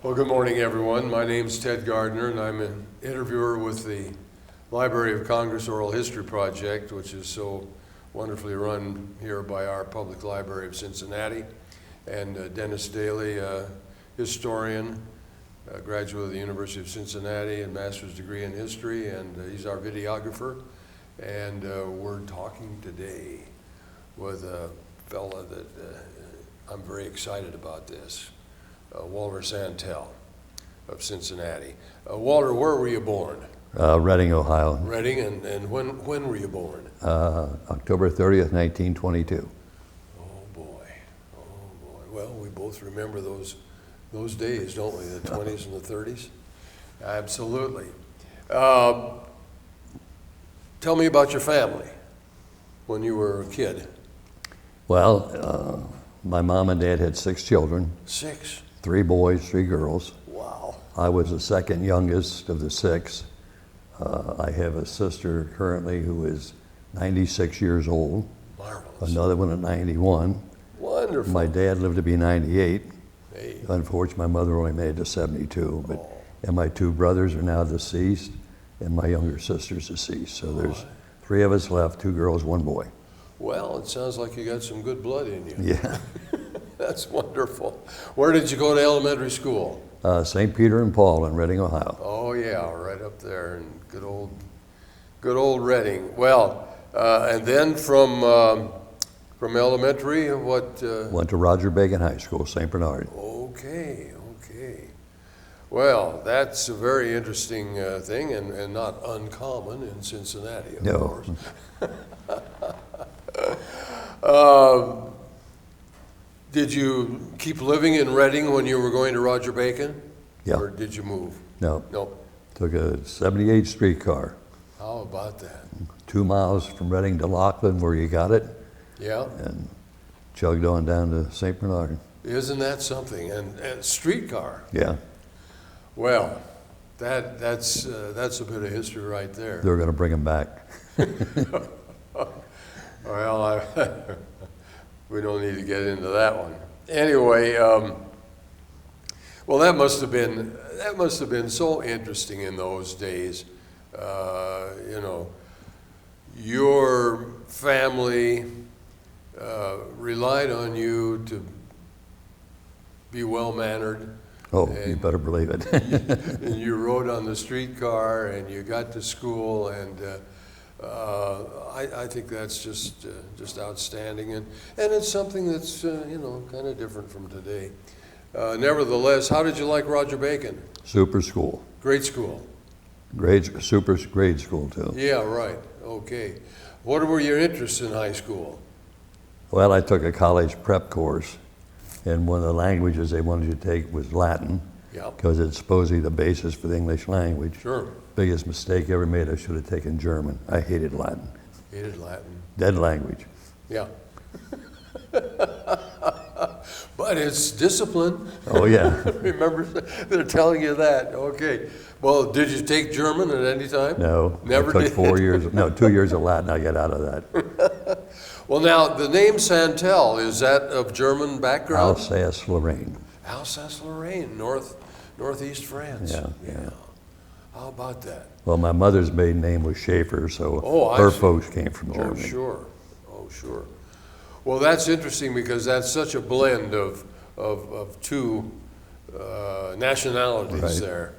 Well, good morning, everyone. My name's Ted Gardner, and I'm an interviewer with the Library of Congress Oral History Project, which is so wonderfully run here by our Public Library of Cincinnati. And Dennis Daly, historian, graduate of the University of Cincinnati and master's degree in history, and he's our videographer. And we're talking today with a fella that I'm very excited about this. Walter Santel of Cincinnati. Walter, where were you born? Reading, Ohio. Reading, and when were you born? October 30th, 1922. Oh boy, oh boy. Well, we both remember those days, don't we? The 20s and the 30s? Absolutely. Tell me about your family when you were a kid. Well, my mom and dad had 6 children. 6? 3 boys, 3 girls. Wow. I was the second youngest of the 6. I have a sister currently who is 96 years old. Marvelous. Another one at 91. Wonderful. My dad lived to be 98. Hey. Unfortunately, my mother only made it to 72. And my 2 brothers are now deceased, and my younger sister's deceased. So there's 3 of us left, 2 girls, 1 boy. Well, it sounds like you got some good blood in you. Yeah. That's wonderful. Where did you go to elementary school? St. Peter and Paul in Reading, Ohio. Oh yeah, right up there in good old Reading. Well, and then from elementary, what? Went to Roger Bacon High School, St. Bernard. Okay. Well, that's a very interesting thing and not uncommon in Cincinnati, of course. Did you keep living in Reading when you were going to Roger Bacon? Yeah. Or did you move? No. Nope. Took a 78 streetcar, How about that? 2 miles from Reading to Laughlin where you got it, Yeah. and chugged on down to St. Bernard. Isn't that something? And streetcar. Yeah. Well, that's a bit of history right there. They're going to bring him back. Well, we don't need to get into that one. Anyway, well, that must have been so interesting in those days. Your family relied on you to be well-mannered. Oh, you better believe it. And you rode on the streetcar, and you got to school, and I think that's just outstanding, and it's something that's kind of different from today. Nevertheless, how did you like Roger Bacon? Super school. Great school. Super grade school too. Yeah, right. Okay. What were your interests in high school? Well, I took a college prep course, and one of the languages they wanted you to take was Latin. Yeah. Because it's supposedly the basis for the English language. Sure. Biggest mistake ever made, I should have taken German. I hated Latin. Hated Latin. Dead language. Yeah. But it's discipline. Oh, yeah. Remember, they're telling you that. Okay. Well, did you take German at any time? No. Never I took did. 4 years. No, 2 years of Latin. I got out of that. Well, now, the name Santel, is that of German background? Alsace-Lorraine. Alsace-Lorraine, northeast France. Yeah. How about that? Well, my mother's maiden name was Schaefer, so Oh, I her see. folks came from Germany. Oh, sure. Well, that's interesting because that's such a blend of 2 nationalities Right. there,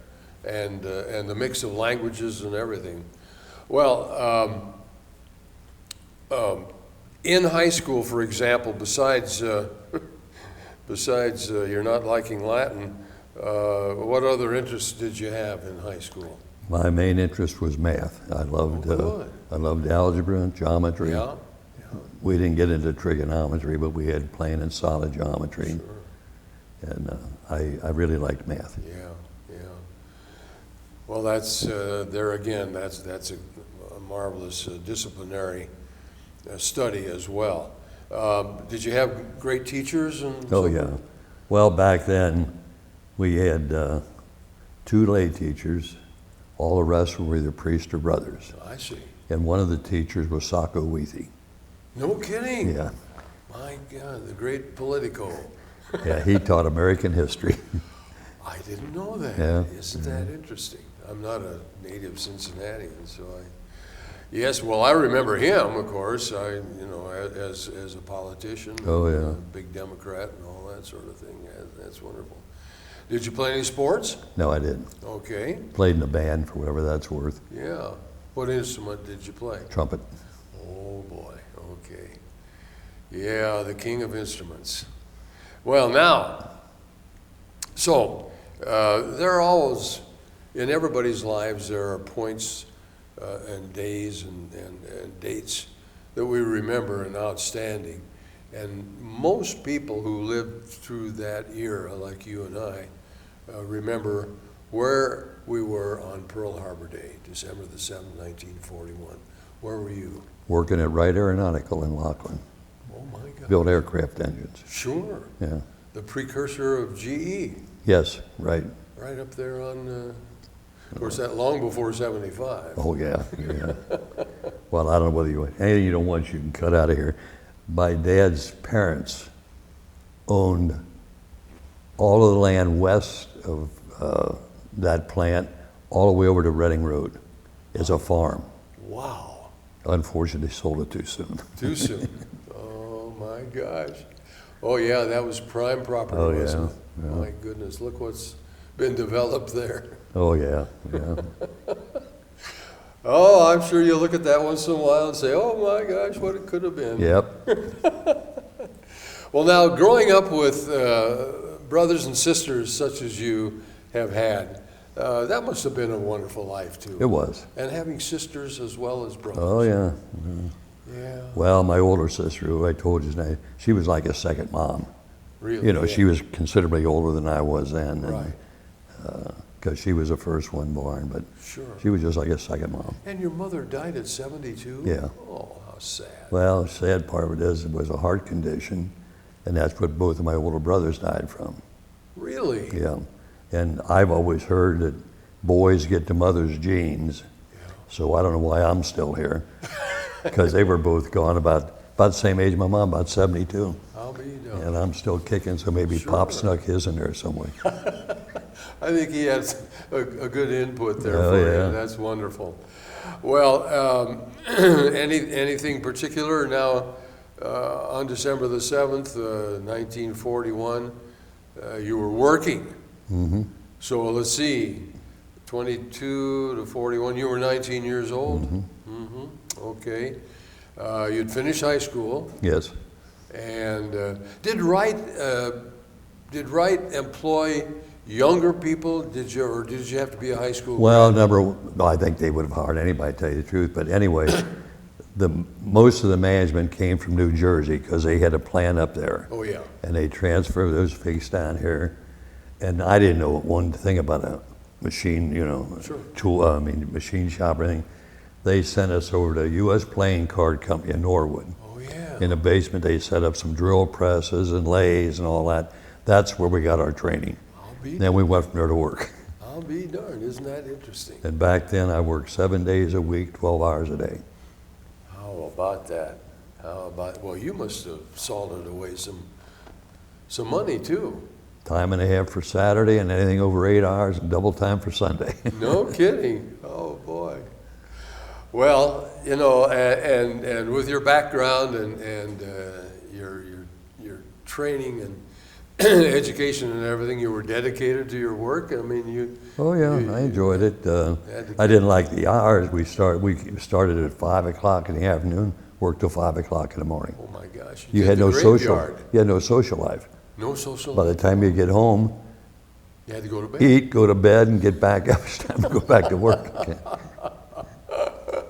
and the mix of languages and everything. Well, in high school, for example, besides you're not liking Latin, what other interests did you have in high school? My main interest was math. I loved algebra and geometry. Yeah. We didn't get into trigonometry, but we had plane and solid geometry. Sure. And I really liked math. Yeah. Well, that's there again. That's a marvelous disciplinary study as well. Did you have great teachers? Oh yeah. Well, back then we had 2 lay teachers. All the rest were either priests or brothers. I see. And one of the teachers was Sacco Wheathy. No kidding. Yeah. My God, the great Politico. Yeah, he taught American history. I didn't know that. Yeah. Isn't that interesting? I'm not a native Cincinnatian, so yes, well, I remember him, of course, as a politician. Oh, yeah. A big Democrat and all that sort of thing. That's wonderful. Did you play any sports? No, I didn't. Okay. Played in a band for whatever that's worth. Yeah. What instrument did you play? Trumpet. Oh, boy. Okay. Yeah, the king of instruments. Well, now, so there are always, in everybody's lives, there are points and days and dates that we remember and outstanding. And most people who lived through that era, like you and I, remember where we were on Pearl Harbor Day, December the 7th, 1941. Where were you? Working at Wright Aeronautical in Laughlin. Oh, my God. Built aircraft engines. Sure. Yeah. The precursor of GE. Yes, right. Right up there on, of course, that long before 75. Oh, yeah, yeah. Well, I don't know whether anything you don't want, you can cut out of here. My dad's parents owned all of the land west of that plant, all the way over to Reading Road, as a farm. Wow. Unfortunately, sold it too soon. Too soon. Oh, my gosh. Oh, yeah, that was prime property, Oh, yeah, wasn't it? yeah. My goodness, look what's been developed there. Oh, yeah, yeah. Oh, I'm sure you look at that once in a while and say, oh, my gosh, what it could have been. Yep. Well, now, growing up with brothers and sisters such as you have had, that must have been a wonderful life, too. It was. And having sisters as well as brothers. Oh, yeah. Yeah. Well, my older sister, who I told you, she was like a second mom. Really? You know, Yeah. she was considerably older than I was then. Right. Because she was the first one born, but Sure. she was just like a second mom. And your mother died at 72? Yeah. Oh, how sad. Well, the sad part of it is it was a heart condition, and that's what both of my older brothers died from. Really? Yeah. And I've always heard that boys get the mother's genes, Yeah. so I don't know why I'm still here, because they were both gone about the same age as my mom, about 72. I'll be done. And I'm still kicking, so maybe Sure. Pop snuck his in there somewhere. I think he has a good input there Oh, for yeah. you. That's wonderful. Well, anything particular now on December the 7th, 1941, you were working. Mm-hmm. So let's see, 22 to 41, you were 19 years old? Mm-hmm. Mm-hmm. Okay. You'd finished high school. Yes. And did Wright employ younger people? Did you have to be a high school Well, graduate? I think they would have hired anybody, to tell you the truth. But anyway, most of the management came from New Jersey because they had a plant up there. Oh, yeah. And they transferred those pigs down here. And I didn't know one thing about a machine, Sure. machine shop or anything. They sent us over to U.S. Playing Card Company in Norwood. Oh, yeah. In the basement, they set up some drill presses and lathes and all that. That's where we got our training. Then we went from there to work. I'll be darned. Isn't that interesting? And back then, I worked 7 days a week, 12 hours a day. How about that? Well, you must have salted away some money, too. Time and a half for Saturday and anything over 8 hours and double time for Sunday. No kidding. Oh, boy. Well, and with your background and your training and education and everything, you were dedicated to your work. I mean, you. Oh yeah, I enjoyed it. I didn't like the hours. We started at 5 o'clock in the afternoon, worked till 5 o'clock in the morning. Oh my gosh! You did had the no social. graveyard. You had no social life. No social. By the time you get home, You had to go to bed. eat, go to bed, and get back up. It's time to go back to work.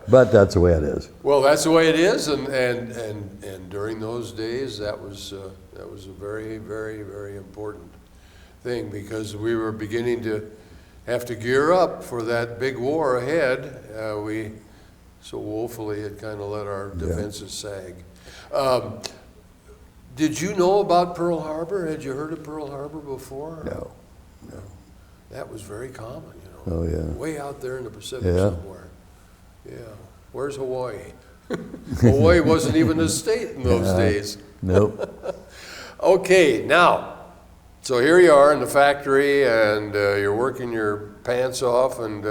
But that's the way it is. Well, that's the way it is, and during those days, that was a very, very, very important thing because we were beginning to have to gear up for that big war ahead. We so woefully had kind of let our defenses sag. Did you know about Pearl Harbor? Had you heard of Pearl Harbor before? No. That was very common, Oh yeah. way out there in the Pacific Yeah. somewhere. Yeah. Where's Hawaii? Hawaii wasn't even a state in those days. Nope. Okay, now, So here you are in the factory, and you're working your pants off, and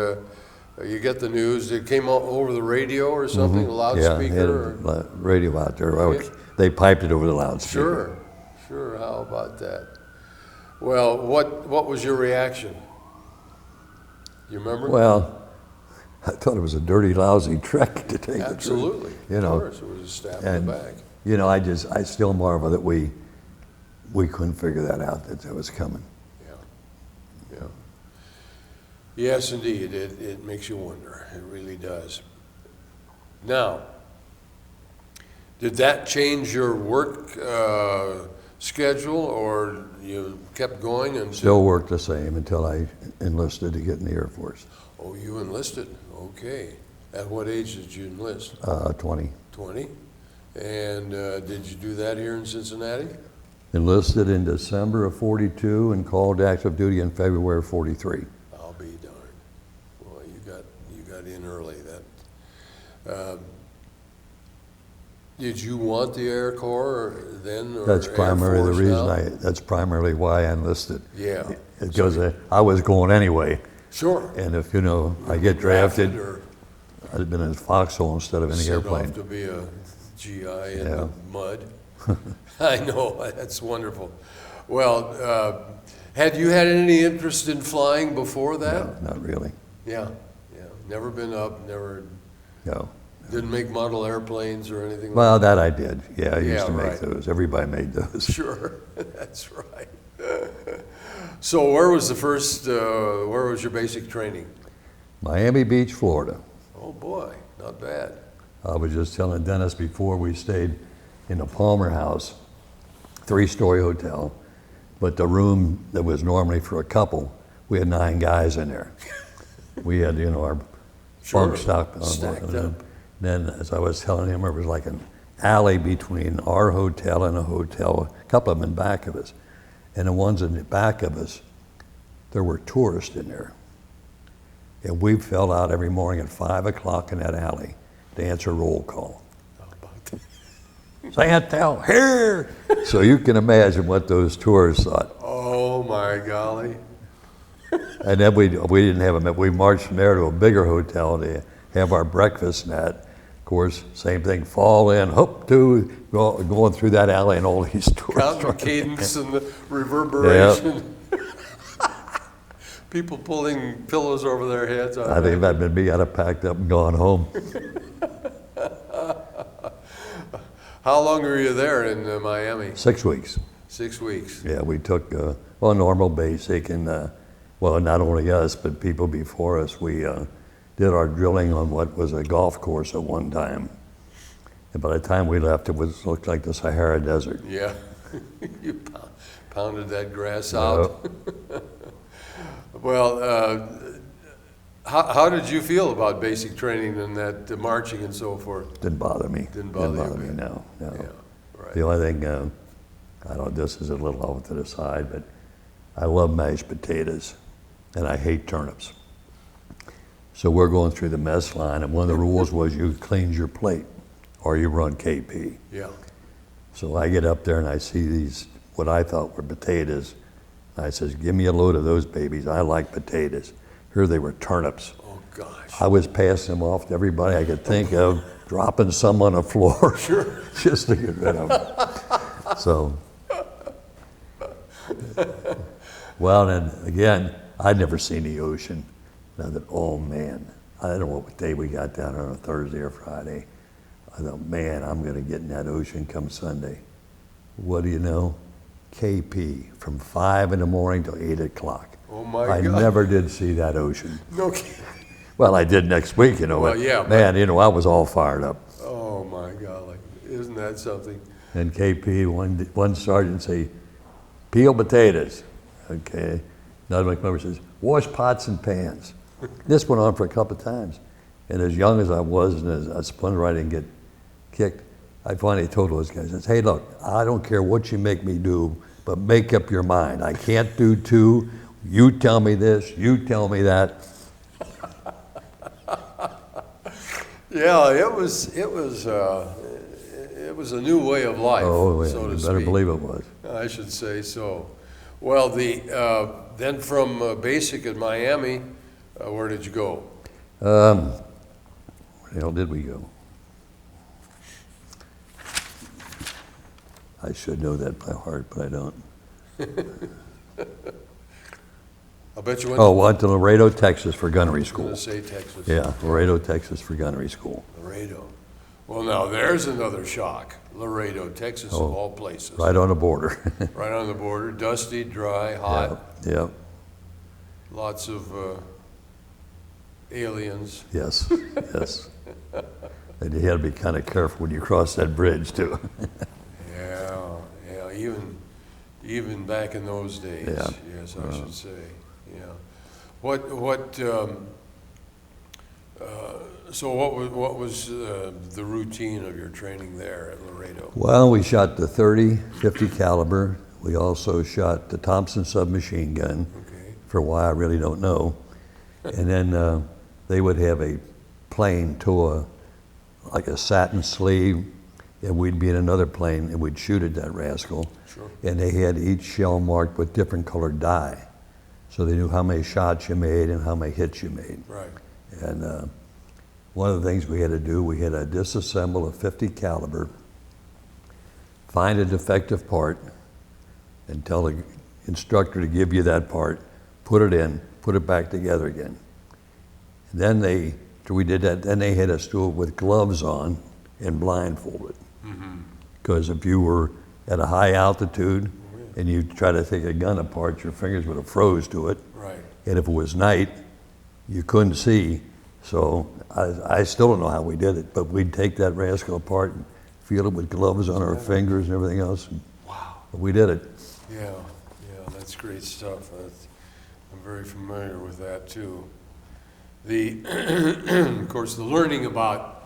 you get the news. It came over the radio or something, a loudspeaker? Yeah, had a radio out there. They piped it over the loudspeaker. Sure. How about that? Well, what was your reaction? You remember? Well, I thought it was a dirty, lousy trek to take. Absolutely. You know, of course, it was a stab in the back. You know, I still marvel that we couldn't figure that out, that was coming. Yeah. Yes, indeed. It makes you wonder. It really does. Now, did that change your work schedule, or you kept going and still worked the same until I enlisted to get in the Air Force? Oh, you enlisted. Okay. At what age did you enlist? 20. 20. And did you do that here in Cincinnati? Enlisted in December of 42 and called to active duty in February of 43. I'll be darned. Well, you got in early then. Did you want the Air Corps then, or That's primarily the reason now? that's primarily why I enlisted. Yeah. Because I was going anyway. Sure. And if, you know, I get drafted, or I'd have been in a foxhole instead of in the sent airplane. off to be a GI in the mud. I know, that's wonderful. Well, had you had any interest in flying before that? No, not really. Yeah. Never been up, never. No. Didn't make model airplanes or anything? Well, that I did. Yeah, I used to make right. those. Everybody made those. Sure, that's right. So where was your basic training? Miami Beach, Florida. Oh boy, not bad. I was just telling Dennis before, we stayed in a Palmer House, 3-story hotel, but the room that was normally for a couple, we had 9 guys in there. We had, you know, our bunk stacked up. Then, as I was telling him, it was like an alley between our hotel and a hotel, a couple of them in back of us. And the ones in the back of us, there were tourists in there. And we fell out every morning at 5 o'clock in that alley to answer roll call. Santel, here! So you can imagine what those tourists thought. Oh my golly. And then we didn't have them. We marched from there to a bigger hotel to have our breakfast and that. Of course, same thing, fall in, hoop to, going through that alley and all these tourists. Counting the cadence and the reverberation. Yep. People pulling pillows over their heads. I think if that'd been me, I'd have packed up and gone home. How long were you there in Miami? 6 weeks. 6 weeks. Yeah, we took, normal basic, and, not only us, but people before us, we did our drilling on what was a golf course at one time. And by the time we left, looked like the Sahara Desert. Yeah, you pounded that grass out. Well, how did you feel about basic training and that marching and so forth? Didn't bother me. Didn't bother me, no. Yeah, right. The only thing, I don't know, this is a little off to the side, but I love mashed potatoes, and I hate turnips. So we're going through the mess line, and one of the rules was you cleaned your plate, or you run KP. Yeah. So I get up there and I see these, what I thought were potatoes. I says, give me a load of those babies. I like potatoes. Here they were turnips. Oh, gosh. I was passing them off to everybody I could think of, dropping some on the floor. Sure. Just to get rid of them. So, well, then again, I'd never seen the ocean. And I thought, oh man, I don't know what day we got down on a Thursday or Friday. I thought, man, I'm going to get in that ocean come Sunday. What do you know? KP from 5 in the morning till 8 o'clock. Oh my God. I never did see that ocean. No kidding. Well, I did next week, you know. Well, yeah, man, you know, I was all fired up. Oh my golly, isn't that something? And KP, one sergeant say, peel potatoes. Okay. Another member says, wash pots and pans. This went on for a couple of times. And as young as I was, and as I spun right and get kicked, I finally told those guys, I said, hey, look, I don't care what you make me do, but make up your mind. I can't do 2. You tell me this, you tell me that. Yeah, it was a new way of life, Oh, yeah, so to you speak. better believe it was. I should say so. Well, then from basic at Miami, where did you go? Where the hell did we go? I should know that by heart, but I don't. I bet you went Oh, went to Laredo, Texas for gunnery to school. say Texas. Yeah, Laredo, Texas for gunnery school. Laredo. Well, now there's another shock. Laredo, Texas, of Oh, all places. Right on the border. Right on the border, dusty, dry, hot, Yeah, lots of aliens. yes, yes. And you had to be kind of careful when you cross that bridge too. Yeah, even back in those days. Yeah. Yes, I should say. Yeah. So what was the routine of your training there at Laredo? Well, we shot the 30, 50 caliber. We also shot the Thompson submachine gun. Okay. For why, I really don't know. And then they would have a plane tow like a satin sleeve, and we'd be in another plane and we'd shoot at that rascal. Sure. And they had each shell marked with different colored dye. So they knew how many shots you made and how many hits you made. Right. And one of the things we had to do, we had to disassemble a 50 caliber, find a defective part, and tell the instructor to give you that part, put it in, put it back together again. And then after we did that, then they had us do it with gloves on and blindfolded. Because if you were at a high altitude and you try to take a gun apart, your fingers would have froze to it. Right. And if it was night, you couldn't see. So I still don't know how we did it, but we'd take that rascal apart and feel it with gloves on our fingers and everything else. Wow. But we did it. Yeah, that's great stuff. I'm very familiar with that too. Of course, the learning about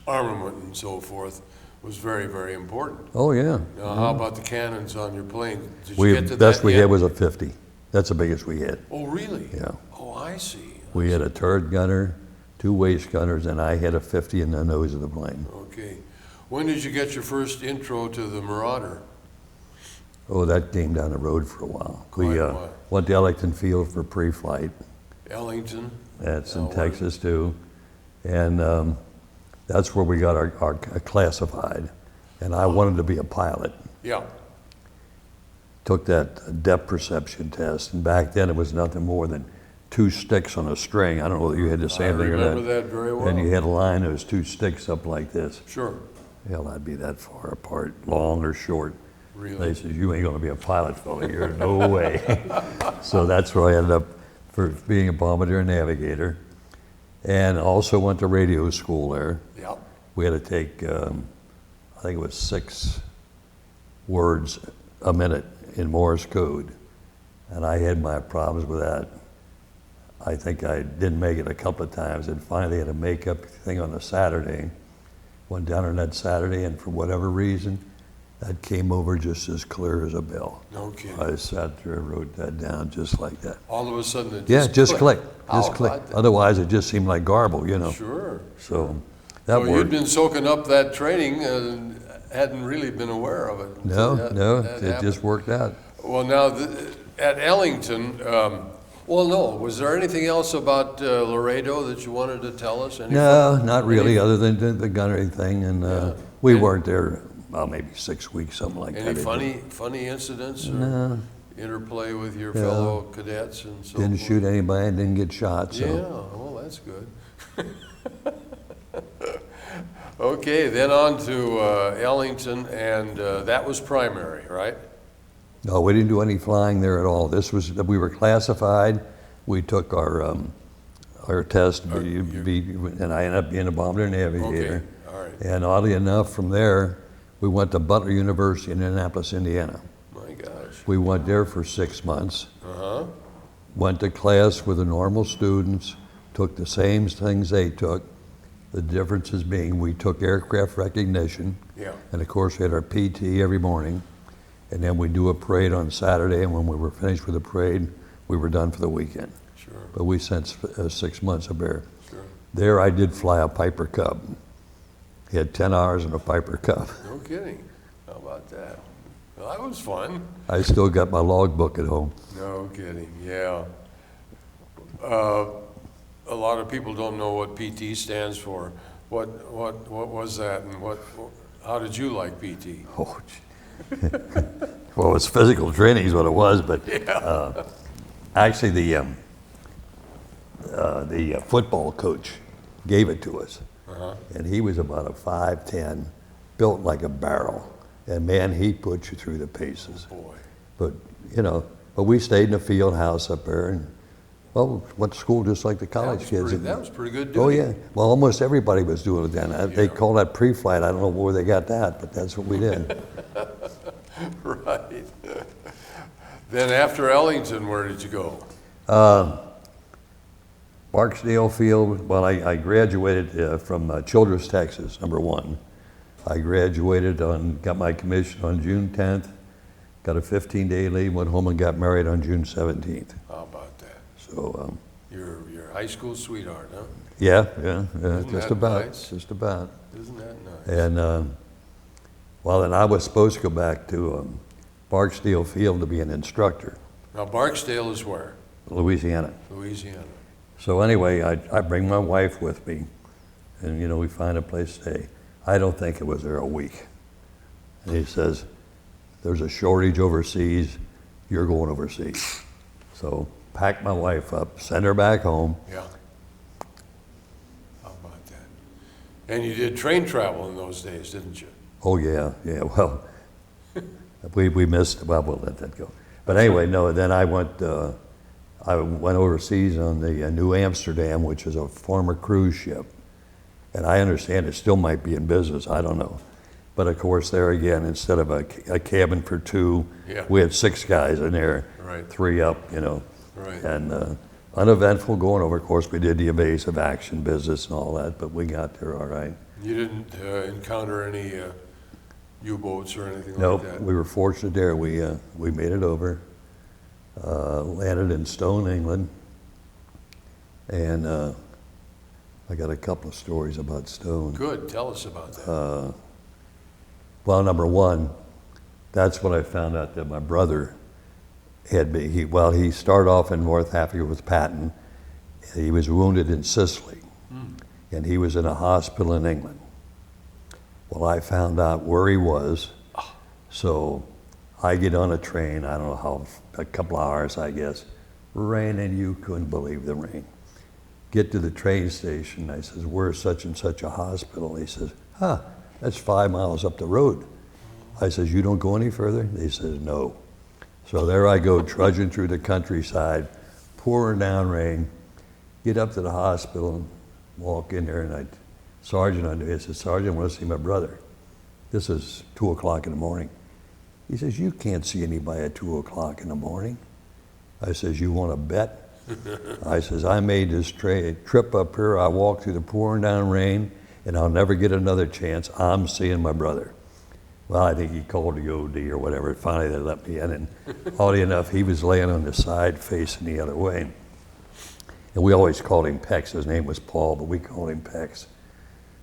armament and so forth was very, very important. Oh, yeah. Now, how about the cannons on your plane? Did you get to Best that we yet? had was a 50. That's the biggest we had. Oh, really? Yeah. Oh, I see. We had a turret gunner, 2 waist gunners, and I had a 50 in the nose of the plane. Okay. When did you get your first intro to the Marauder? Oh, that came down the road for a while. Quite We a while. went to Ellington Field for pre-flight. Ellington? That's in Now, Texas too. And that's where we got our classified. And I wanted to be a pilot. Yeah. Took that depth perception test, and back then it was nothing more than 2 sticks on a string. I don't know whether you had the I same thing or remember not. that very well. And you had a line that was 2 sticks up like this. Sure. Hell, I'd be that far apart, long or short. Really? They said, you ain't gonna be a pilot, fella, you're no way. So that's where I ended up for being a bombardier navigator. And also went to radio school there. Yeah. We had to take, I think it was 6 words a minute in Morse code. And I had my problems with that. I think I didn't make it a couple of times, and finally had a makeup thing on a Saturday. Went down on that Saturday, and for whatever reason, that came over just as clear as a bell. No kidding. I sat there and wrote that down just like that. All of a sudden it Yeah, just click, How just click. about that? Otherwise, it just seemed like garble, you know. Sure. So that So you'd worked. been soaking up that training and hadn't really been aware of it. No, until that it happened. just worked out. Well, now, at Ellington, was there anything else about Laredo that you wanted to tell us? No, not really, other than the gunnery thing, and Yeah. we And- weren't there, well, maybe 6 weeks, something like Any that. funny incidents or No, interplay with your fellow cadets and so didn't forth? shoot anybody, didn't get shot, so. Yeah, well, that's good. Okay, then on to Ellington, and that was primary, right? No, we didn't do any flying there at all. We were classified, we took our test, and I ended up being a bombardier navigator. Okay, all right. And oddly enough, from there, we went to Butler University in Indianapolis, Indiana. My gosh. We went there for 6 months, Uh-huh. went to class with the normal students, took the same things they took. The differences being we took aircraft recognition, Yeah. and of course we had our PT every morning, and then we'd do a parade on Saturday, and when we were finished with the parade, we were done for the weekend. Sure, But we spent 6 months up there. sure. There I did fly a Piper Cub. He had 10 hours in a Piper Cub. No kidding. How about that? Well, that was fun. I still got my logbook at home. No kidding, yeah. A lot of people don't know what PT stands for. What was that, and how did you like PT? Oh, well, it was physical training is what it was, but actually the football coach gave it to us. And he was about a 5'10", built like a barrel. And man, he put you through the paces. Boy. But, but we stayed in the field house up there and, well, went to school just like the college kids. That was pretty good duty. Oh, yeah. Well, almost everybody was doing it then. They Yeah. call that pre-flight. I don't know where they got that, but that's what we did. Right. Then after Ellington, where did you go? Barksdale Field, well, I graduated from Childress, Texas, #1. I graduated got my commission on June 10th, got a 15-day leave, went home and got married on June 17th. How about that? So, Your high school sweetheart, huh? yeah, Isn't just that about, nice? just about. Isn't that nice? And, well, then I was supposed to go back to Barksdale Field to be an instructor, Now, Barksdale is where? Louisiana. Louisiana. So anyway, I bring my wife with me, and we find a place to stay. I don't think it was there a week. And he says, there's a shortage overseas, you're going overseas. So pack my wife up, send her back home. Yeah. How about that? And you did train travel in those days, didn't you? Oh yeah, well, we missed, well, we'll let that go. But anyway, no, then I went overseas on the New Amsterdam, which is a former cruise ship. And I understand it still might be in business, I don't know. But of course, there again, instead of a cabin for two, Yeah. we had 6 guys in there, Right. 3 up, Right. And uneventful going over. Of course, we did the evasive action business and all that, but we got there all right. You didn't encounter any U-boats or anything Nope, like that? we were fortunate there. We made it over, landed in Stone, England, and I got a couple of stories about Stone. Good, tell us about that. Well, #1, that's when I found out that my brother had been, he started off in North Africa with Patton. He was wounded in Sicily, and he was in a hospital in England. Well, I found out where he was, so I get on a train, I don't know how, a couple hours, I guess, raining, you couldn't believe the rain. Get to the train station, I says, where's such and such a hospital? He says, that's 5 miles up the road. I says, you don't go any further? He says, no. So there I go, trudging through the countryside, pouring down rain, get up to the hospital, walk in there, and Sergeant under here says, Sergeant, I want to see my brother. This is 2 o'clock in the morning. He says, you can't see anybody at 2 o'clock in the morning. I says, you want to bet? I says, I made this trip up here. I walked through the pouring down rain, and I'll never get another chance. I'm seeing my brother. Well, I think he called the OD or whatever. Finally, they let me in, and oddly enough, he was laying on the side facing the other way. And we always called him Pex. His name was Paul, but we called him Pex.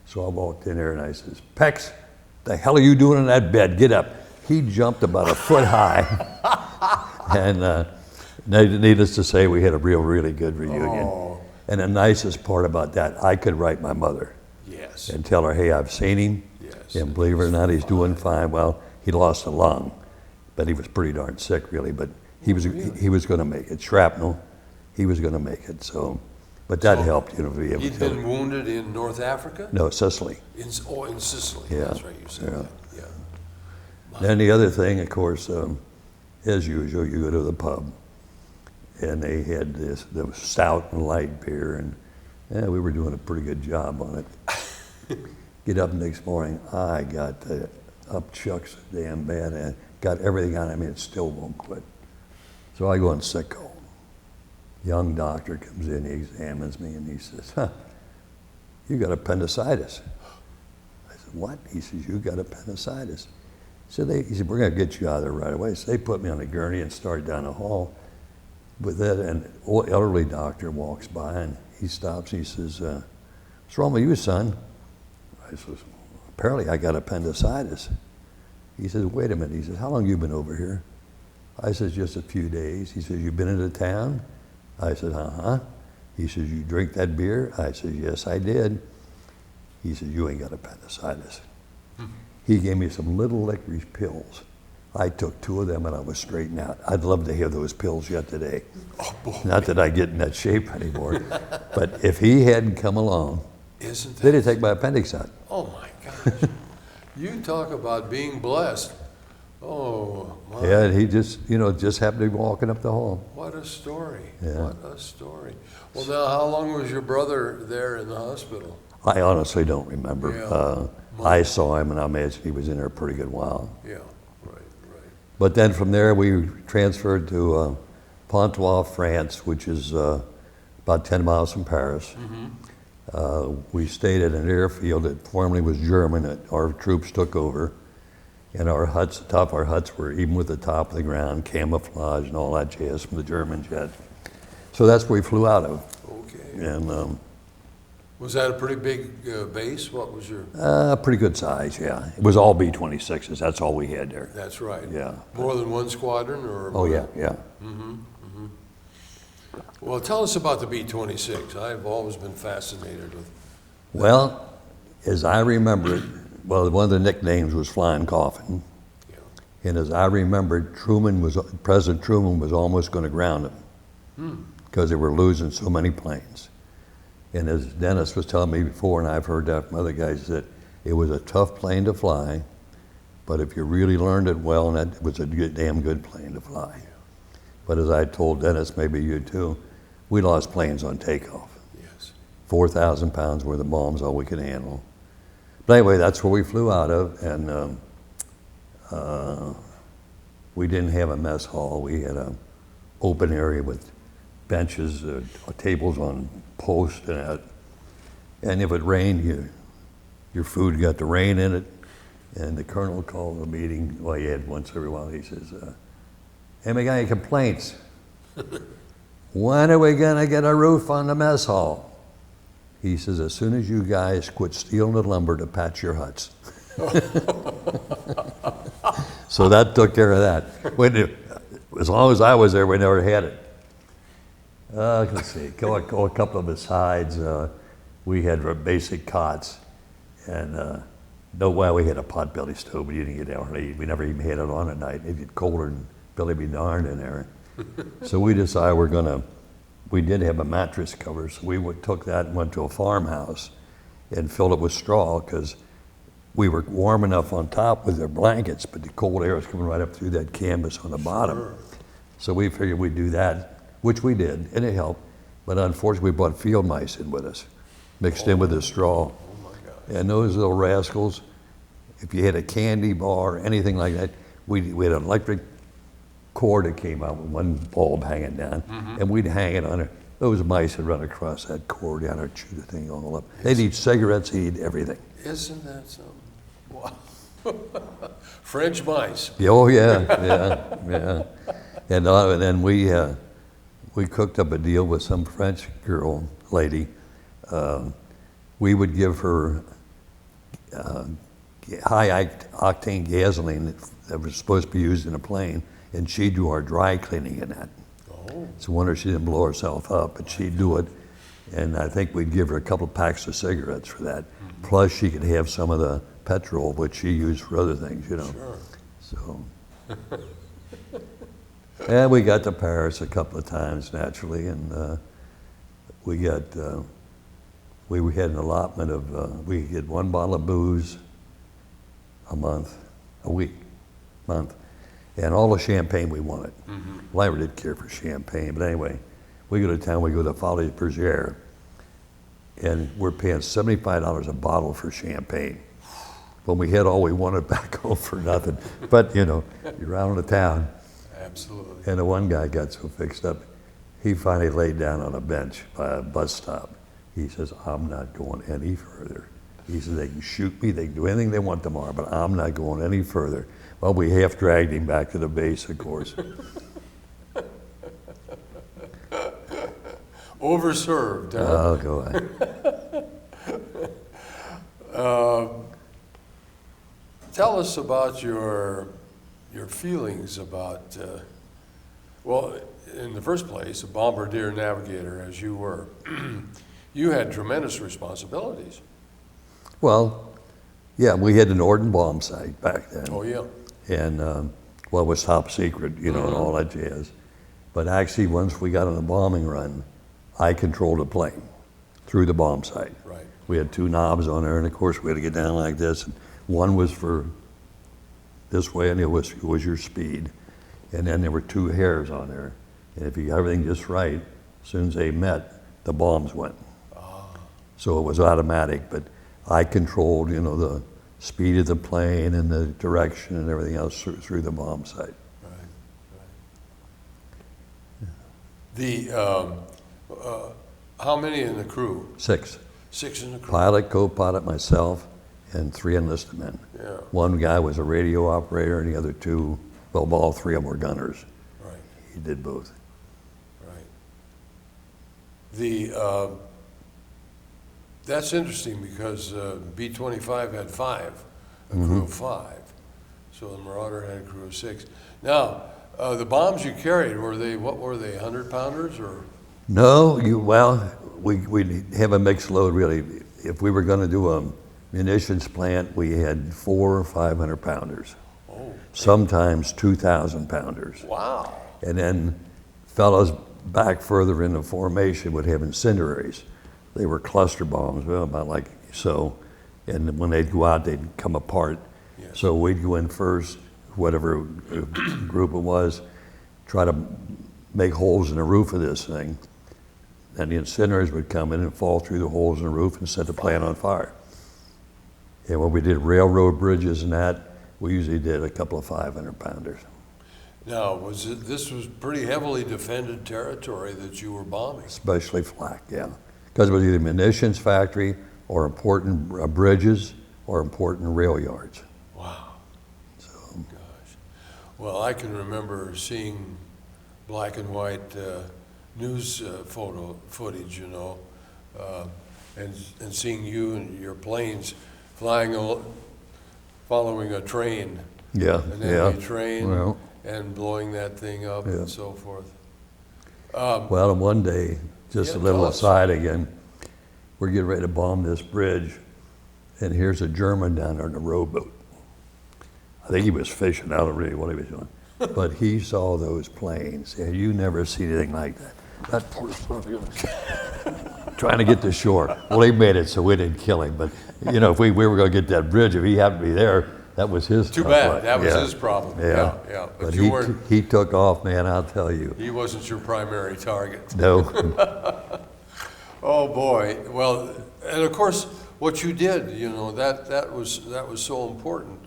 So I walked in there, and I says, Pex, the hell are you doing in that bed? Get up. He jumped about a foot high. And needless to say, we had a really good reunion. Oh. And the nicest part about that, I could write my mother Yes. and tell her, hey, I've seen him. Yes. And believe it or not, he's doing fine. Well, he lost a lung, but he was pretty darn sick, really. But he was going to make it. Shrapnel, he was going to make it. So, but that helped, to be able He'd to. been wounded in North Africa? No, Sicily. In Sicily. Yeah, That's right, you said yeah. that. Yeah. Then the other thing, of course, as usual, you go to the pub, and they had the stout and light beer, and we were doing a pretty good job on it. Get up the next morning, I got the upchucks damn bad, and got everything on me, it still won't quit. So I go on sick call. Young doctor comes in, he examines me, and he says, you got appendicitis. I said, what? He says, you got appendicitis. So he said, we're going to get you out of there right away. So they put me on a gurney and started down the hall. With that, an elderly doctor walks by, and he stops. He says, what's wrong with you, son? I says, apparently I got appendicitis. He says, wait a minute. He says, how long you been over here? I says, just a few days. He says, you been into town? I said, uh-huh. He says, you drink that beer? I said, yes, I did. He says, you ain't got appendicitis. He gave me some little licorice pills. I took 2 of them and I was straightened out. I'd love to have those pills yet today. Oh, boy. Not that I get in that shape anymore, but if he hadn't come along, Isn't that? they'd have taken my appendix out. Oh, my gosh. You talk about being blessed. Oh, my. Yeah, he just, just happened to be walking up the hall. What a story. Yeah. What a story. Well, now, how long was your brother there in the hospital? I honestly don't remember. Yeah. I saw him and I imagine he was in there a pretty good while. Yeah, right. But then from there we transferred to Pontoise, France, which is about 10 miles from Paris. We stayed at an airfield that formerly was German that our troops took over. And our huts, the top of our huts were even with the top of the ground, camouflage and all that jazz from the German jet. So that's where we flew out of. Okay. And Was that a pretty big base? What was your? pretty good size, yeah. It was all B-26s, that's all we had there. That's right. Yeah. More than one squadron, or? Oh, yeah. Well, tell us about the B-26. I've always been fascinated with. Well, as I remember it, well, one of the nicknames was Flying Coffin. Yeah. And as I remembered, President Truman was almost going to ground them because they were losing so many planes. And as Dennis was telling me before, and I've heard that from other guys, that it was a tough plane to fly, but if you really learned it well, and it was a damn good plane to fly. But as I told Dennis, maybe you too, we lost planes on takeoff. Yes. 4,000 pounds worth of bombs, all we could handle. But anyway, that's where we flew out of, and we didn't have a mess hall. We had an open area with benches, tables on posts, and if it rained, your food got the rain in it. And the colonel called a meeting, well, he had once every while, he says, hey, we got any complaints? When are we gonna get a roof on the mess hall? He says, as soon as you guys quit stealing the lumber to patch your huts. So that took care of that. As long as I was there, we never had it. Let's see, go a couple of the sides. We had basic cots, and we had a potbelly stove, but you didn't get out. We never even had it on at night. It'd get colder than Billy be darned in there. So we decided we did have a mattress cover, so we took that and went to a farmhouse and filled it with straw because we were warm enough on top with our blankets, but the cold air was coming right up through that canvas on the bottom. Sure. So we figured we'd do that, which we did, and it helped. But unfortunately, we brought field mice in with us, mixed in with the straw. Oh my God. And those little rascals, if you had a candy bar or anything like that, we had an electric cord that came out with one bulb hanging down, and we'd hang it on it. Those mice would run across that cord down there, chew the thing all up. They'd eat cigarettes, they'd eat everything. Isn't that something? Wow. French mice. Oh yeah. And then we cooked up a deal with some French lady. We would give her high octane gasoline that was supposed to be used in a plane, and she'd do our dry cleaning in that. Oh. It's a wonder she didn't blow herself up, but she'd do it. And I think we'd give her a couple packs of cigarettes for that. Plus she could have some of the petrol, which she used for other things, Sure. So, and we got to Paris a couple of times naturally, and we had an allotment of, we get one bottle of booze a week, and all the champagne we wanted. Well, I never did care for champagne, but anyway, we go to town, we go to Folies Bergère, and we're paying $75 a bottle for champagne. When we had all we wanted back home for nothing. But you're out in the town. Absolutely. And the one guy got so fixed up, he finally laid down on a bench by a bus stop. He says, I'm not going any further. He says, they can shoot me, they can do anything they want tomorrow, but I'm not going any further. Well, we half dragged him back to the base, of course. Overserved, huh? Oh, go ahead. Tell us about your feelings about, well, in the first place, a bombardier navigator as you were, you had tremendous responsibilities. Well, yeah, we had an Norden bomb site back then. Oh, yeah. And, well, it was top secret, you know, and all that jazz. But actually, once we got on the bombing run, I controlled a plane through the bomb site. Right. We had two knobs on there, and of course, we had to get down like this. And one was for this way, and it was your speed. And then there were two hairs on there. And if you got everything just right, as soon as they met, the bombs went. So it was automatic, but I controlled, you know, the speed of the plane and the direction and everything else through the bomb site. Right, right. How many in the crew? 6. 6 in the crew? Pilot, co-pilot, myself, and 3 enlisted men. Yeah. One guy was a radio operator, and the other 2, well, all 3 of them were gunners. Right, He did both. right. That's interesting because B-25 had 5, a crew of 5. So the Marauder had a crew of 6. Now, the bombs you carried, what were they, 100-pounders or? No, we have a mixed load really. If we were going to do a munitions plant, we had 400 or 500 pounders. Oh. Sometimes 2,000 pounders. Wow. And then fellows back further in the formation would have incendiaries. They were cluster bombs, well, about like so. And when they'd go out, they'd come apart. Yes. So we'd go in first, whatever group it was, try to make holes in the roof of this thing. And the incendiaries would come in and fall through the holes in the roof and set the plant on fire. And when we did railroad bridges and that, we usually did a couple of 500 pounders. Now, this was pretty heavily defended territory that you were bombing? Especially flak, yeah. Because it was either munitions factory or important bridges or important rail yards. Wow. So, Gosh. Well, I can remember seeing black and white news footage, you know, and seeing you and your planes following a train. yeah, An yeah. enemy train Well, and blowing that thing up Yeah. and so forth. well, and one day, just Yeah, a little tell us. aside again, we're getting ready to bomb this bridge, and here's a German down there in a rowboat. I think he was fishing. I don't really know what he was doing. But he saw those planes, and you never see anything like that. That poor son trying to get to shore. Well, he made it, so we didn't kill him. But, you know, if we were going to get that bridge, if he happened to be there, that was his Too problem. bad. That was Yeah. his problem. Yeah. Yeah. But you weren't. he took off, man, I'll tell you. He wasn't your primary target. No. Oh boy. Well, and of course, what you did, you know, that was so important.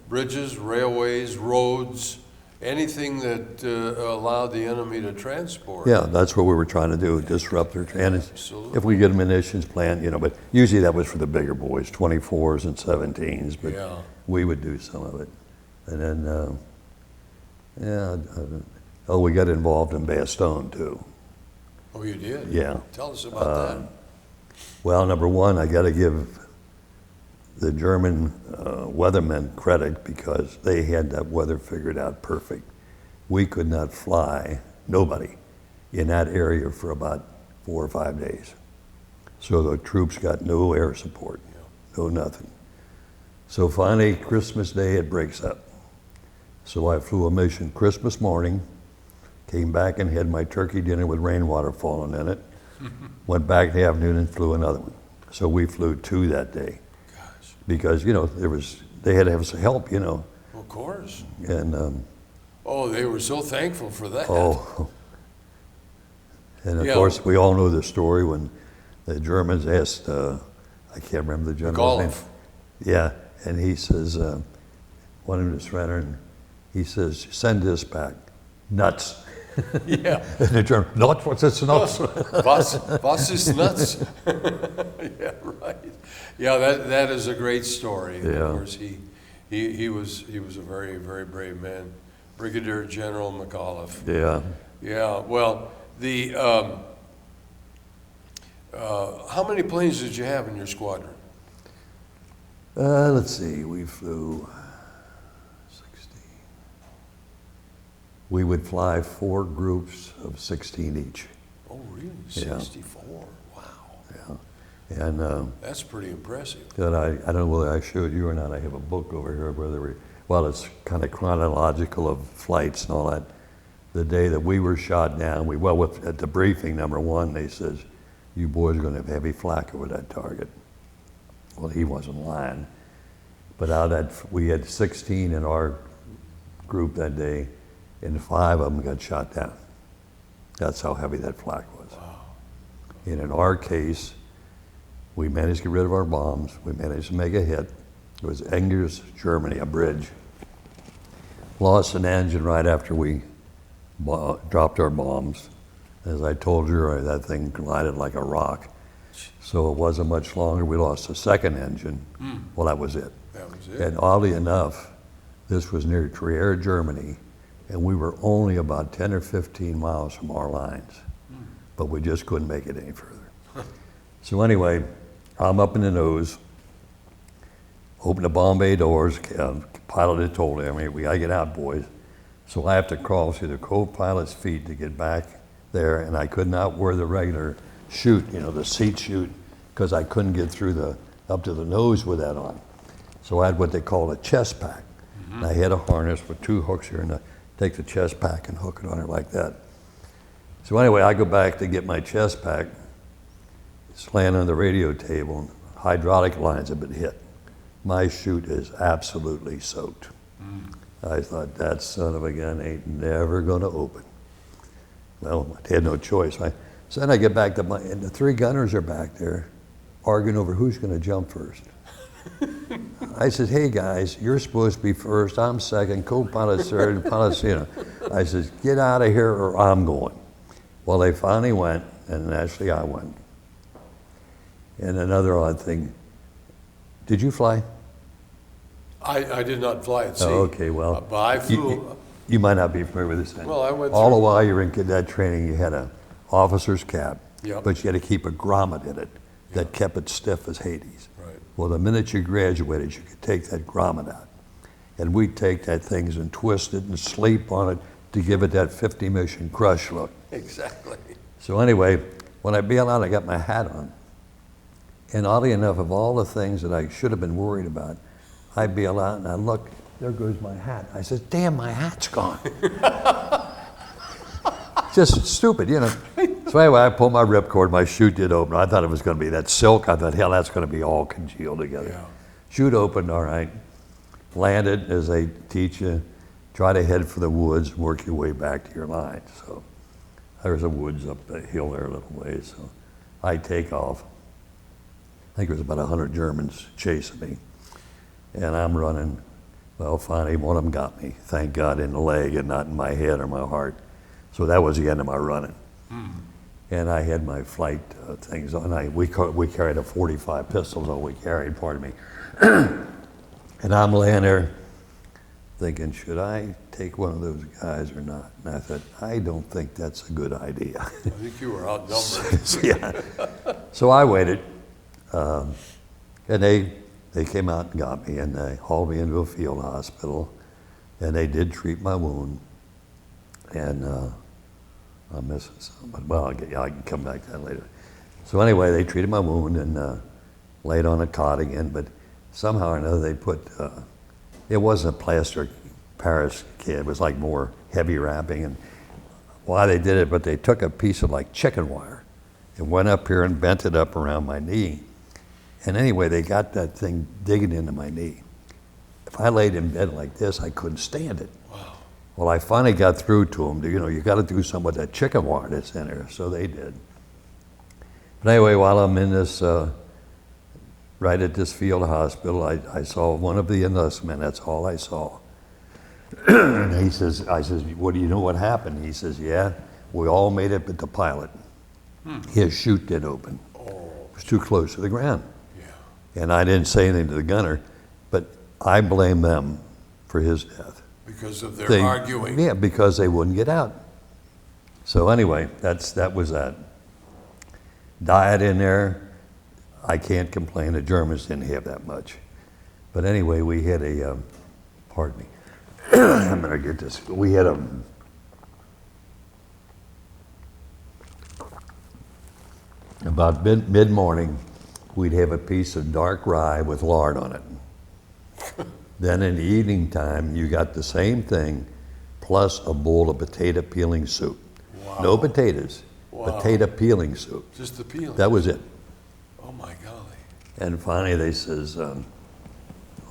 Bridges, railways, roads, anything that allowed the enemy to transport. Yeah, that's what we were trying to do, disrupt their Absolutely. if we get a munitions plant, you know, but usually that was for the bigger boys, 24s and 17s, but Yeah. we would do some of it. And then, we got involved in Bastogne too. Oh, you did? Yeah. Tell us about that. Well, number one, I got to give the German weathermen credit because they had that weather figured out perfect. We could not fly, nobody, in that area for about 4 or 5 days. So the troops got no air support, no nothing. So finally, Christmas Day, it breaks up. So I flew a mission Christmas morning, came back and had my turkey dinner with rainwater falling in it, went back in the afternoon and flew another one. So we flew 2 that day. Gosh. Because, you know, they had to have some help, you know. Of course. And, Oh, they were so thankful for that. and of Yeah. course, we all know the story when the Germans asked, I can't remember the general's name. McAuliffe. Yeah, and he says, wanted him to surrender, and he says, send this back. Nuts. Yeah. And the German, nuts, what's this, nuts? Was ist nuts? Yeah, right. Yeah, that is a great story. Yeah. Of course, he was a very, very brave man. Brigadier General McAuliffe. Yeah. Yeah, well, how many planes did you have in your squadron? Let's see, we flew we would fly 4 groups of 16 each. Oh, really? Yeah. 64? Wow. Yeah. And That's pretty impressive. that I don't know whether I showed you or not. I have a book over here well, it's kind of chronological of flights and all that. The day that we were shot down, at the briefing, number 1, they says, you boys are going to have heavy flak over that target. Well, he wasn't lying. But we had 16 in our group that day, and 5 of them got shot down. That's how heavy that flak was. Wow. And in our case, we managed to get rid of our bombs. We managed to make a hit. It was Engers, Germany, a bridge. Lost an engine right after we dropped our bombs. As I told you, that thing glided like a rock. So it wasn't much longer. We lost a second engine. Well, that was it. That was it. And oddly enough, this was near Trier, Germany, and we were only about 10 or 15 miles from our lines. But we just couldn't make it any further. So anyway, I'm up in the nose, open the bomb bay doors. Pilot had told me, we gotta get out, boys. So I have to crawl through the co-pilot's feet to get back there, and I could not wear the regular chute, the seat chute, because I couldn't get through up to the nose with that on. So I had what they call a chest pack. And I had a harness with 2 hooks here, and I take the chest pack and hook it on it like that. So anyway, I go back to get my chest pack. It's laying on the radio table, and hydraulic lines have been hit. My chute is absolutely soaked. I thought, that son of a gun ain't never gonna open. Well, I had no choice. So then I get back to and the 3 gunners are back there arguing over who's gonna jump first. I said, hey guys, you're supposed to be first, I'm second, co-pilot's third, pilot's, I said, get out of here or I'm going. Well, they finally went, and actually I went. And another odd thing, did you fly? I did not fly at sea. Oh, okay, well. But I flew. You might not be familiar with this thing. Well, I went All the through- while you were in cadet training, you had an officer's cap, Yep. but you had to keep a grommet in it that kept it stiff as Hades. Right. Well, the minute you graduated, you could take that grommet out. And we'd take that thing and twist it and sleep on it to give it that 50 mission crush look. Exactly. So anyway, when I bailed out, I got my hat on. And oddly enough, of all the things that I should have been worried about, I bail out and I look, there goes my hat. I said, damn, my hat's gone. Just stupid, So anyway, I pulled my ripcord, my chute did open. I thought it was gonna be that silk. I thought, hell, that's gonna be all congealed together. Yeah. Chute opened, all right. Landed, as they teach you, try to head for the woods and work your way back to your line. So there's a woods up the hill there a little ways. So I take off. I think there was about 100 Germans chasing me. And I'm running. Well, finally, one of them got me, thank God, in the leg and not in my head or my heart. So that was the end of my running. And I had my flight things on. We carried a 45 pistols, all we carried, pardon me. And I'm laying there thinking, should I take one of those guys or not? And I thought, I don't think that's a good idea. I think you were outnumbered. Yeah. So I waited. And they came out and got me, and they hauled me into a field hospital, and they did treat my wound. And I'm missing something, but well, I can come back to that later. So anyway, they treated my wound and laid on a cot again, but somehow or another they put, it wasn't a plaster Paris kit, it was like more heavy wrapping, and why they did it, but they took a piece of like chicken wire and went up here and bent it up around my knee. And anyway, they got that thing digging into my knee. If I laid in bed like this, I couldn't stand it. Wow. Well, I finally got through to them. You got to do something with that chicken wire that's in there. So they did. But anyway, while I'm in this, right at this field hospital, I saw one of the enlistment. That's all I saw. And I says, what do you know what happened? He says, yeah, we all made it but the pilot. His chute did open. Oh, It was too close to the ground. yeah. And I didn't say anything to the gunner, but I blame them for his death. Because of their arguing. Yeah, because they wouldn't get out. So anyway, that was that. Diet in there, I can't complain. The Germans didn't have that much. But anyway, we had a, pardon me, I'm gonna get this. We had about mid-morning, we'd have a piece of dark rye with lard on it. Then in the evening time, you got the same thing, plus a bowl of potato peeling soup. Wow. No potatoes, Wow. potato peeling soup. Just the peeling. That was it. Oh my golly. And finally, they says,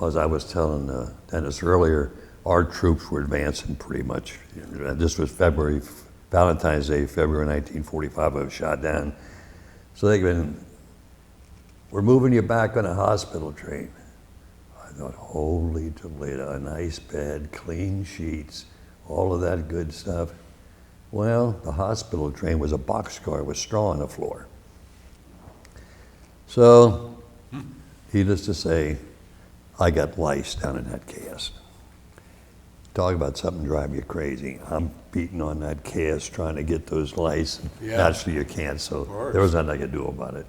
as I was telling Dennis earlier, our troops were advancing pretty much. This was Valentine's Day, February 1945, I was shot down. So we're moving you back on a hospital train. I thought, holy Toledo, a nice bed, clean sheets, all of that good stuff. Well, the hospital train was a boxcar with straw on the floor. So, needless to say, I got lice down in that cast. Talk about something drive you crazy. I'm beating on that cast trying to get those lice. Yeah. Naturally you can't, so course. there was nothing I could do about it.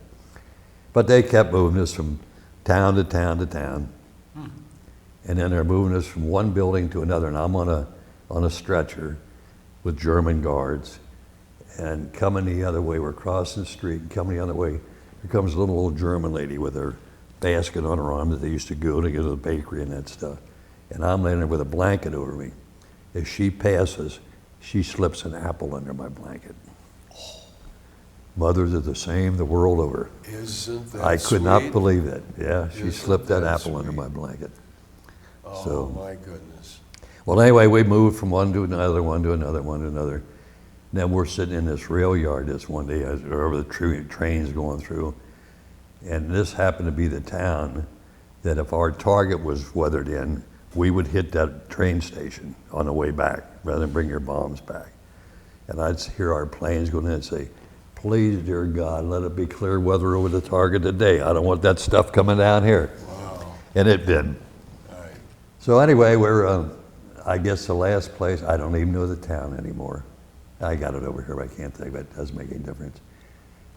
But they kept moving us from town to town to town. And then they're moving us from one building to another, and I'm on a stretcher with German guards. And coming the other way, we're crossing the street, and coming the other way, here comes a little old German lady with her basket on her arm that they used to go to the bakery and that stuff. And I'm laying there with a blanket over me. As she passes, she slips an apple under my blanket. Mothers are the same the world over. Isn't that I could not sweet? believe it. Yeah, she Isn't slipped that that apple under sweet? my blanket. Oh So- my goodness. Well, anyway, we moved from one to another, one to another, one to another. Then we're sitting in this rail yard this one day, as over the train's going through. And this happened to be the town that if our target was weathered in, we would hit that train station on the way back, rather than bring your bombs back. And I'd hear our planes going in and say, please, dear God, let it be clear weather over the target today. I don't want that stuff coming down here. Wow. And it did. Right. So anyway, we're, I guess the last place, I don't even know the town anymore. I got it over here, but I can't think of it. It doesn't make any difference.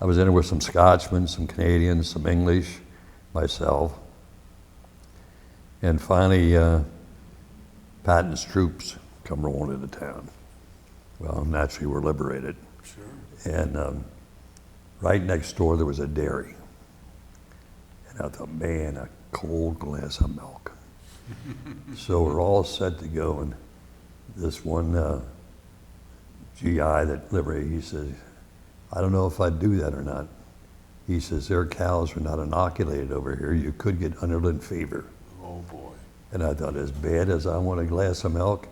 I was in there with some Scotsmen, some Canadians, some English, myself. And finally, Patton's troops come rolling into town. Well, naturally, we're liberated. Sure. And right next door, there was a dairy. And I thought, man, a cold glass of milk. So we're all set to go, and this one GI that liberated, he says, I don't know if I'd do that or not. He says, their cows are not inoculated over here. You could get underland fever. Oh boy. And I thought, as bad as I want a glass of milk,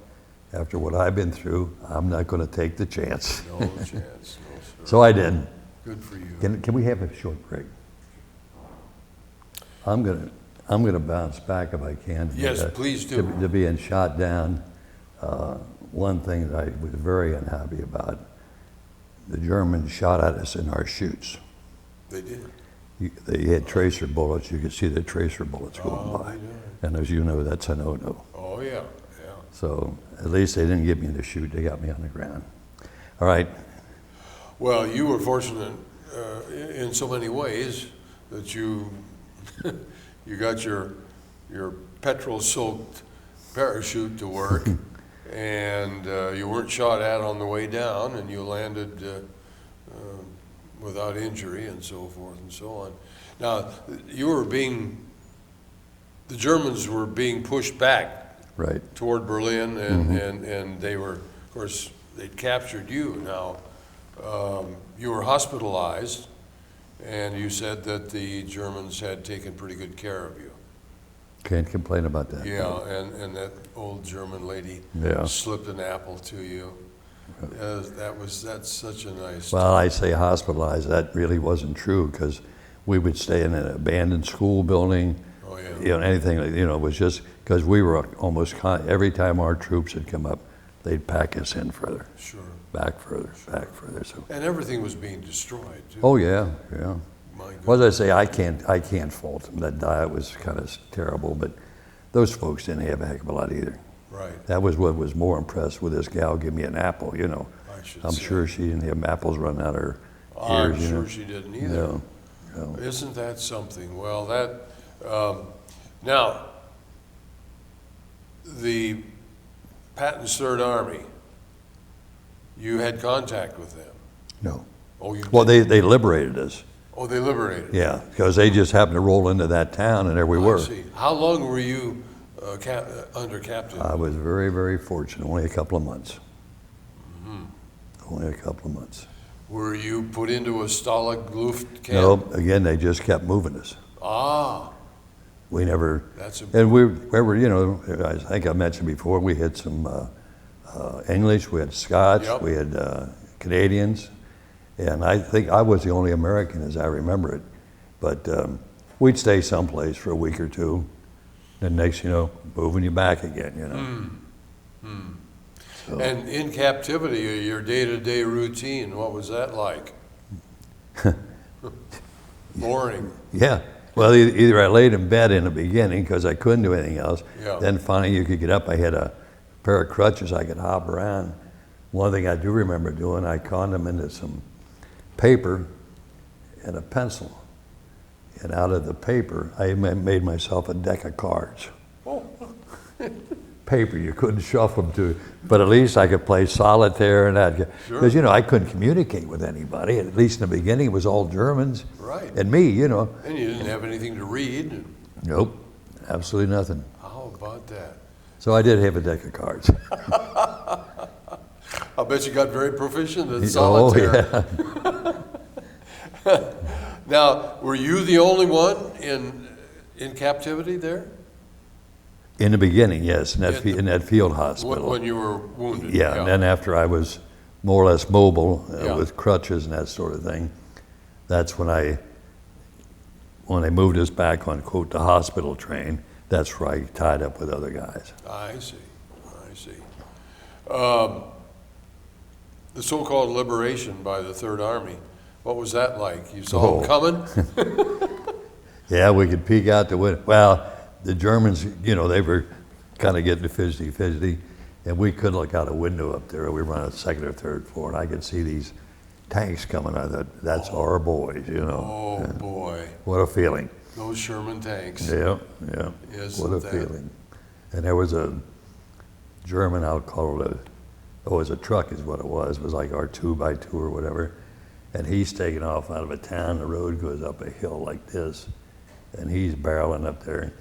after what I've been through, I'm not going to take the chance. No chance. No, sir. So I did. Good for you. Can we have a short break? I'm gonna bounce back if I can. Yes, please do. To being shot down. One thing that I was very unhappy about, the Germans shot at us in our chutes. They did. They had tracer bullets. You could see the tracer bullets going Oh, by. they did. And as you know, that's a no-no. Oh yeah. Yeah. So at least they didn't get me in the chute. They got me on the ground. All right. Well, you were fortunate in so many ways that you you got your petrol-soaked parachute to work, and you weren't shot at on the way down, and you landed without injury, and so forth and so on. Now, the Germans were being pushed back Right. toward Berlin, and they were, of course, they'd captured you. Now, you were hospitalized, and you said that the Germans had taken pretty good care of you. Can't complain about that. Yeah, and that old German lady Yeah. slipped an apple to you. That's such a nice. Well, I say hospitalized. That really wasn't true because we would stay in an abandoned school building. Oh yeah. You know, anything like, it was just because we were almost every time our troops had come up, they'd pack us in further, Sure. back further, back further. So, And everything was being destroyed too. oh yeah, yeah. My goodness. Well, as I say, I can't fault them. That diet was kind of terrible, but those folks didn't have a heck of a lot either. Right. That was what was more impressed with this gal give me an apple. You know, I should I'm say. sure she didn't have apples running out of her I'm ears. you sure know. she didn't either. No, no. Isn't that something? Well, now, the Patton's Third Army, you had contact with them. No. Oh, you Well, did? they liberated us. Oh, they liberated? Yeah, because they just happened to roll into that town, and there we were. I see. How long were you under captive? I was very, very fortunate, only a couple of months. Only a couple of months. Were you put into a Stalag Luft camp? No, again, they just kept moving us. Ah, We never, that's and we were, you know, I think I mentioned before, we had some English, we had Scots, Yep. we had Canadians, and I think I was the only American as I remember it. But we'd stay someplace for a week or two, and next, you know, moving you back again, you know. So, And in captivity, your day-to-day routine, what was that like? Boring. yeah, well, either I laid in bed in the beginning because I couldn't do anything else. Yeah. Then finally you could get up. I had a pair of crutches I could hop around. One thing I do remember doing, I conned them into some paper and a pencil. And out of the paper, I made myself a deck of cards. Oh. Paper, you couldn't shuffle them to, but at least I could play solitaire and that. Sure. Because, you know, I couldn't communicate with anybody. At least in the beginning, it was all Germans. Right. And me, you know. And you didn't have anything to read. Nope, absolutely nothing. How about that? So I did have a deck of cards. I'll bet you got very proficient in Oh, solitaire. yeah. Now, were you the only one in captivity there? In the beginning, yes, in that, in that field hospital. When you were wounded? Yeah, and then after I was more or less mobile Yeah. with crutches and that sort of thing, that's when they moved us back on, quote, the hospital train, that's where I tied up with other guys. I see, I see. The so-called liberation by the Third Army, what was that like? You saw them coming? Yeah, we could peek out the window. Well, the Germans, you know, they were kind of getting fidgety, and we could look out a window up there. We were on the second or third floor, and I could see these tanks coming. I thought, that's our boys, you know. Oh, boy. What a feeling. Those Sherman tanks. Yeah, yeah. Isn't What a that- feeling. And there was a German, I'll call it it was a truck is what it was. It was like our 2x2 or whatever. And he's taking off out of a town. The road goes up a hill like this. And he's barreling up there.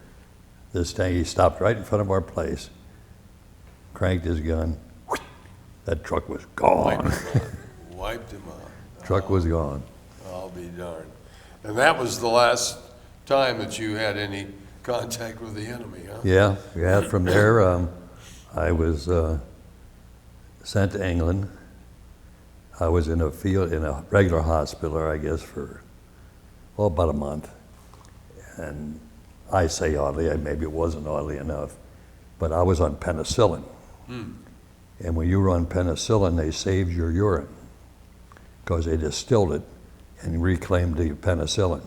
This tank, he stopped right in front of our place, cranked his gun. That truck was gone. Wiped him out. Truck was gone. I'll be darned. And that was the last time that you had any contact with the enemy, huh? Yeah, from there, I was sent to England. I was in a regular hospital, I guess, for, well, about a month. And I say oddly, maybe it wasn't oddly enough, but I was on penicillin. And when you were on penicillin, they saved your urine because they distilled it and reclaimed the penicillin.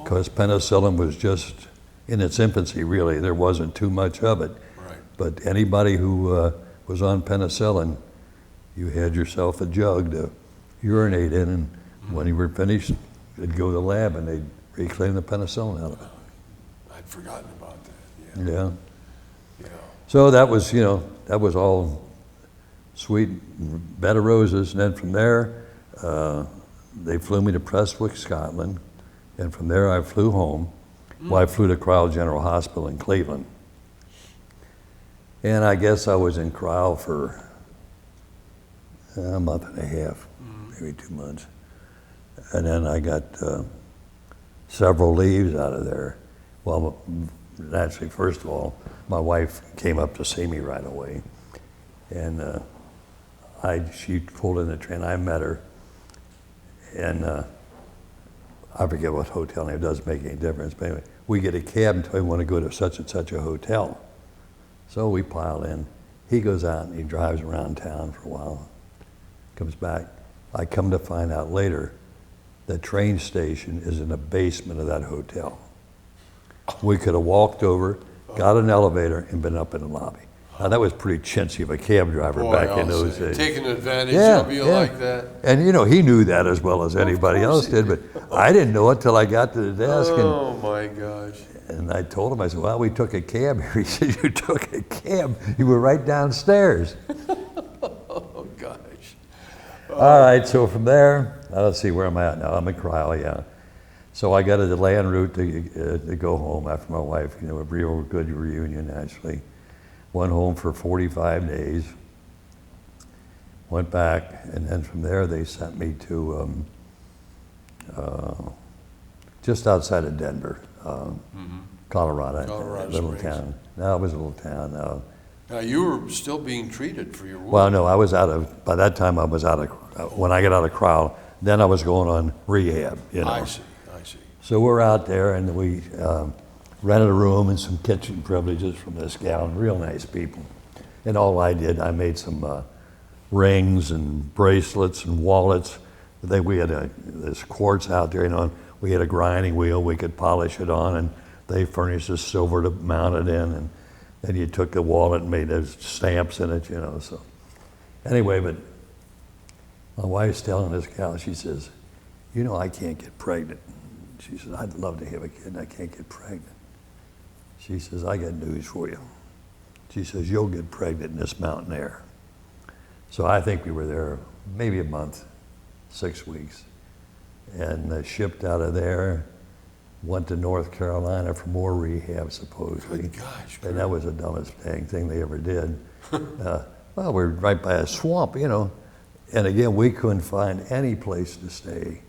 Because penicillin was just in its infancy, really. There wasn't too much of it. Right. But anybody who was on penicillin, you had yourself a jug to urinate in, and when you were finished, you'd go to the lab and they'd reclaim the penicillin out of it. I'd forgotten about that, yeah. Yeah. Yeah. So that was, you know, that was all sweet bed of roses. And then from there, they flew me to Prestwick, Scotland. And from there, I flew home. Well, I flew to Cryle General Hospital in Cleveland. And I guess I was in Cryle for a month and a half, maybe 2 months. And then I got several leaves out of there. Well, naturally, first of all, my wife came up to see me right away. And she pulled in the train. I met her. And I forget what hotel name, it doesn't make any difference. But anyway, we get a cab until we want to go to such and such a hotel. So we pile in. He goes out and he drives around town for a while, comes back. I come to find out later the train station is in the basement of that hotel. We could have walked over, got an elevator, and been up in the lobby. Now that was pretty chintzy of a cab driver Boy, back in I'll those say, days. taking advantage Yeah, of you yeah. like that. And you know, he knew that as well as anybody else did, but I didn't know it till I got to the desk. Oh my gosh. And I told him, I said, well, we took a cab here. He said, you took a cab? You were right downstairs. Oh gosh. All right, so from there, let's see where I'm at now. I'm in Cryle, yeah. So I got a delay en route to go home after my wife, a real good reunion actually. Went home for 45 days, went back, and then from there they sent me to just outside of Denver, Colorado, Colorado a little Springs. town. No, it was a little town. Now, you were still being treated for your wound. Well, no, by that time I was out of, when I got out of Cryle, then I was going on rehab, I see. So we're out there and we rented a room and some kitchen privileges from this gal, and real nice people. And all I did, I made some rings and bracelets and wallets. We had this quartz out there, we had a grinding wheel we could polish it on, and they furnished us silver to mount it in, and then you took the wallet and made those stamps in it, so. Anyway, but my wife's telling this gal, she says, I can't get pregnant. She says, I'd love to have a kid and I can't get pregnant. She says, I got news for you. She says, you'll get pregnant in this mountain air. So I think we were there maybe a month, 6 weeks, and shipped out of there, went to North Carolina for more rehab supposedly. Good gosh. And that was the dumbest dang thing they ever did. Well, we're right by a swamp, and again, we couldn't find any place to stay.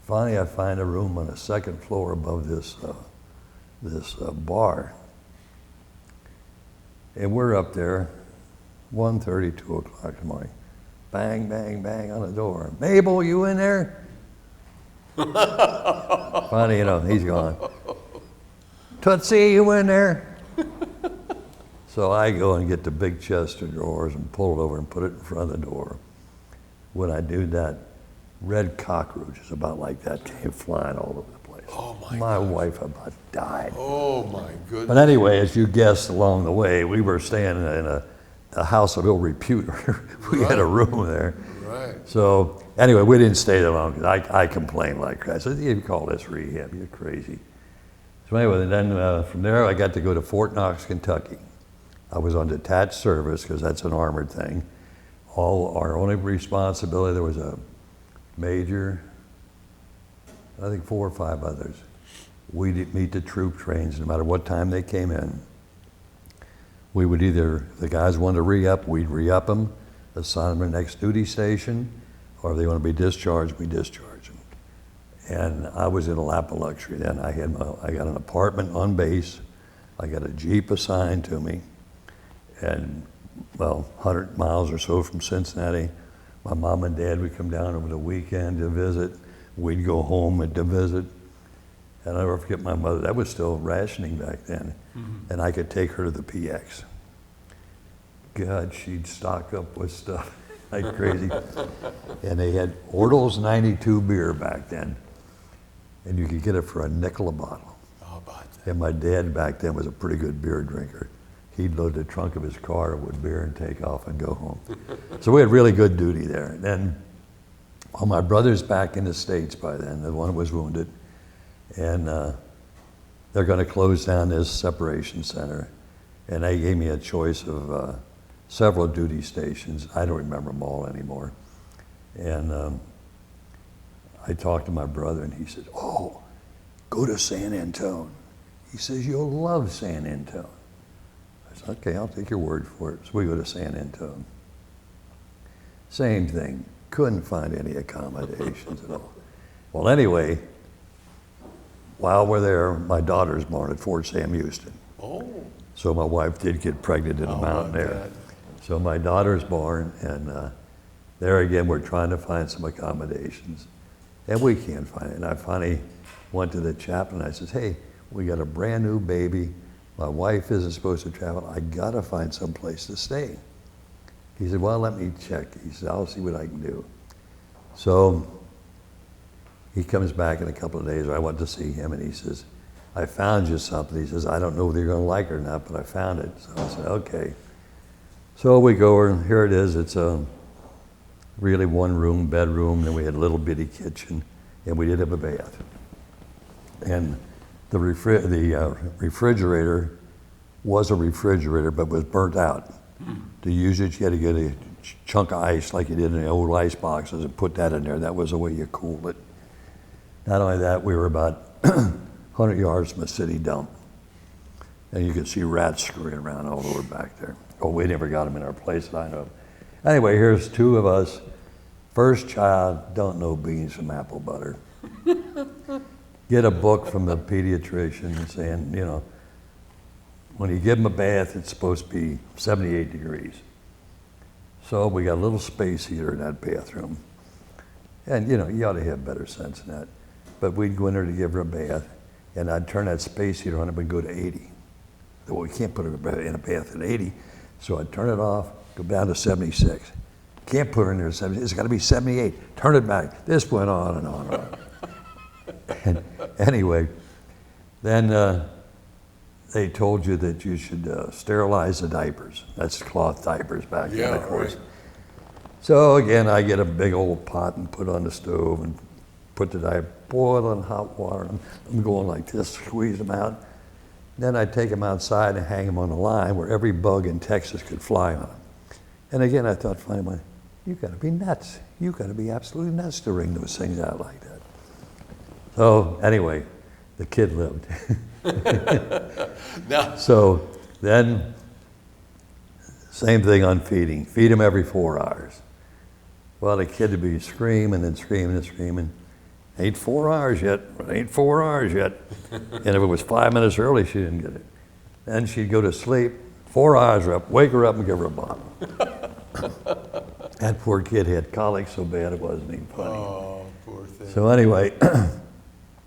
Finally, I find a room on the second floor above this bar. And we're up there, 1:30, 2 o'clock in the morning. Bang, bang, bang on the door. Mabel, you in there? Finally, he's gone. Tootsie, you in there? So I go and get the big chest of drawers and pull it over and put it in front of the door. When I do that, red cockroaches about like that came flying all over the place. Oh my wife about died. Oh my goodness. But anyway, as you guessed along the way, we were staying in a house of ill repute. We had a room there. Right. So anyway, we didn't stay there long because I complained like crazy. I said, you call this rehab, you're crazy. So anyway, then from there I got to go to Fort Knox, Kentucky. I was on detached service because that's an armored thing. Our only responsibility, there was a major, I think 4 or 5 others. We'd meet the troop trains no matter what time they came in. We would either, the guys wanted to re-up, we'd re-up them, assign them to the next duty station, or if they want to be discharged, we discharge them. And I was in a lap of luxury then. I got an apartment on base, I got a Jeep assigned to me, and 100 miles or so from Cincinnati. My mom and dad would come down over the weekend to visit. We'd go home to visit. And I'll never forget my mother. That was still rationing back then. Mm-hmm. And I could take her to the PX. God, she'd stock up with stuff like crazy. And they had Ordel's 92 beer back then. And you could get it for a nickel a bottle. How about that? And my dad back then was a pretty good beer drinker. He'd load the trunk of his car with beer and take off and go home. So we had really good duty there. And then, my brother's back in the States by then. The one was wounded. And they're going to close down this separation center. And they gave me a choice of several duty stations. I don't remember them all anymore. And I talked to my brother and he said, oh, go to San Antone. He says, you'll love San Antone. Okay, I'll take your word for it. So we go to San Antone. Same thing. Couldn't find any accommodations at all. Well, anyway, while we're there, my daughter's born at Fort Sam Houston. Oh. So my wife did get pregnant in the mountain there. God. So my daughter's born, and there again, we're trying to find some accommodations. And we can't find it. And I finally went to the chaplain. I says, hey, we got a brand new baby. My wife isn't supposed to travel. I gotta find some place to stay. He said, well, let me check. He said, I'll see what I can do. So he comes back in a couple of days, or I went to see him, and he says, I found you something. He says, I don't know whether you're gonna like it or not, but I found it. So I said, okay. So we go over, and here it is. It's a really one-room bedroom, and we had a little bitty kitchen, and we did have a bath. And the refrigerator was a refrigerator, but was burnt out. To use it, you had to get a chunk of ice like you did in the old ice boxes and put that in there. That was the way you cooled it. Not only that, we were about 100 yards from a city dump. And you could see rats scurrying around all over back there. Oh, we never got them in our place that I know of. Anyway, here's two of us. First child, don't know beans from apple butter. Get a book from the pediatrician saying, you know, when you give them a bath, it's supposed to be 78 degrees. So we got a little space heater in that bathroom. And, you know, you ought to have better sense than that. But we'd go in there to give her a bath, and I'd turn that space heater on and go to 80. Well, we can't put her in a bath at 80, so I'd turn it off, go down to 76. Can't put her in there at 76, it's gotta be 78. Turn it back. This went on and on and on. And anyway, then they told you that you should sterilize the diapers. That's cloth diapers back then, of course. Right. So again, I get a big old pot and put it on the stove and put the diaper, boiling hot water, and I'm going like this, squeeze them out. Then I'd take them outside and hang them on a line where every bug in Texas could fly on them. And again, I thought, finally, you gotta be nuts. You gotta be absolutely nuts to wring those things out like that. So anyway, the kid lived. Now, So then, same thing on feeding. Feed him every 4 hours. Well, the kid would be screaming and screaming and screaming. Ain't 4 hours yet, ain't 4 hours yet. And if it was 5 minutes early, she didn't get it. Then she'd go to sleep, 4 hours are up, wake her up and give her a bottle. That poor kid had colic so bad it wasn't even funny. oh, poor thing. So anyway,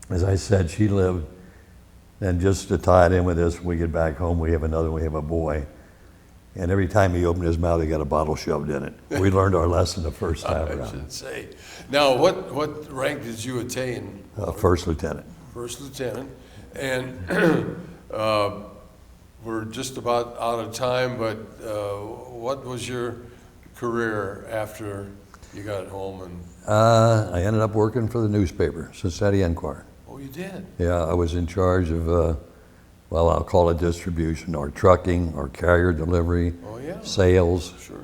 as I said, she lived. And just to tie it in with this, when we get back home, we have a boy. And every time he opened his mouth, he got a bottle shoved in it. We learned our lesson the first time I around. should say. Now, what rank did you attain? First lieutenant. First lieutenant. And we're just about out of time, but what was your career after you got home? And I ended up working for the newspaper, Cincinnati Enquirer. oh, you did? Yeah, I was in charge of, well, I'll call it distribution, or trucking, or carrier delivery, Oh, yeah. sales, Sure.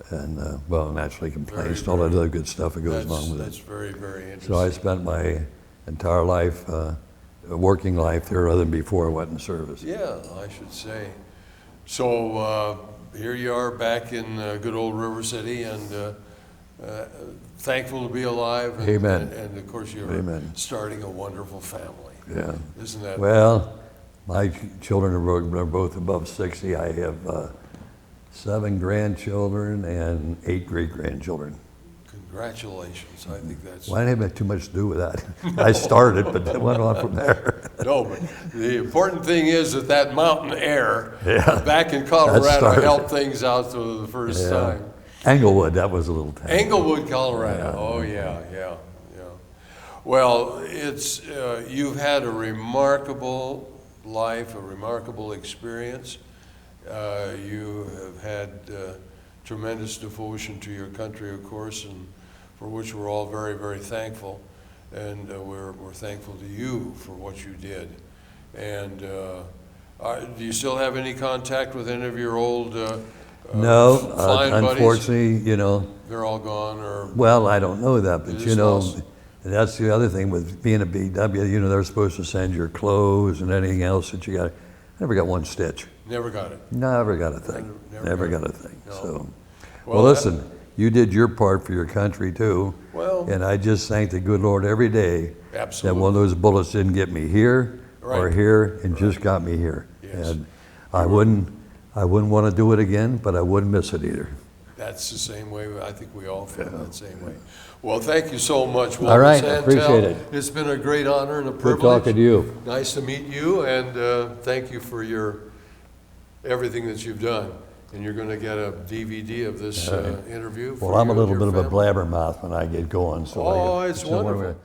and, well, naturally complaints, and all Very, that other good stuff that goes along with That's it. very, very interesting. So I spent my entire life, working life there, other than before I went in service. Yeah, I should say. So here you are back in good old River City, and thankful to be alive. And, Amen. And of course, you're Amen. starting a wonderful family. Yeah. Isn't that? Well, my children are both above 60. I have 7 grandchildren and 8 great-grandchildren. Congratulations. I think that's. Well, I didn't have too much to do with that. I started, but it went on from there. No, but the important thing is that mountain air Yeah. back in Colorado started. helped things out for the first time. Englewood, that was a little town. Englewood, Colorado. Oh, yeah. Well, it's you've had a remarkable life, a remarkable experience. You have had tremendous devotion to your country, of course, and for which we're all very, very thankful. And we're thankful to you for what you did. And do you still have any contact with any of your old No, flying buddies? unfortunately, you know, They're all gone, or well, I don't know that, but It you is know, lost. that's the other thing with being a BW, you know, they're supposed to send your clothes and anything else that you got. I never got one stitch. never got it. Never got a thing. Never Never got got a thing. No. So, Well, well, listen, you did your part for your country too. Well, And I just thank the good Lord every day that absolutely. one of those bullets didn't get me here or Right. here and just got me here. Yes. And I wouldn't want to do it again, but I wouldn't miss it either. That's the same way. I think we all feel that same way. Well, thank you so much, Walter All right, Santel. appreciate it. It's been a great honor and a Good privilege. talking to you. Nice to meet you, and thank you for everything that you've done. And you're going to get a DVD of this interview. Well, for I'm a you and little your bit of a family. blabbermouth when I get going. So Oh, I, it's so when wonderful. we're-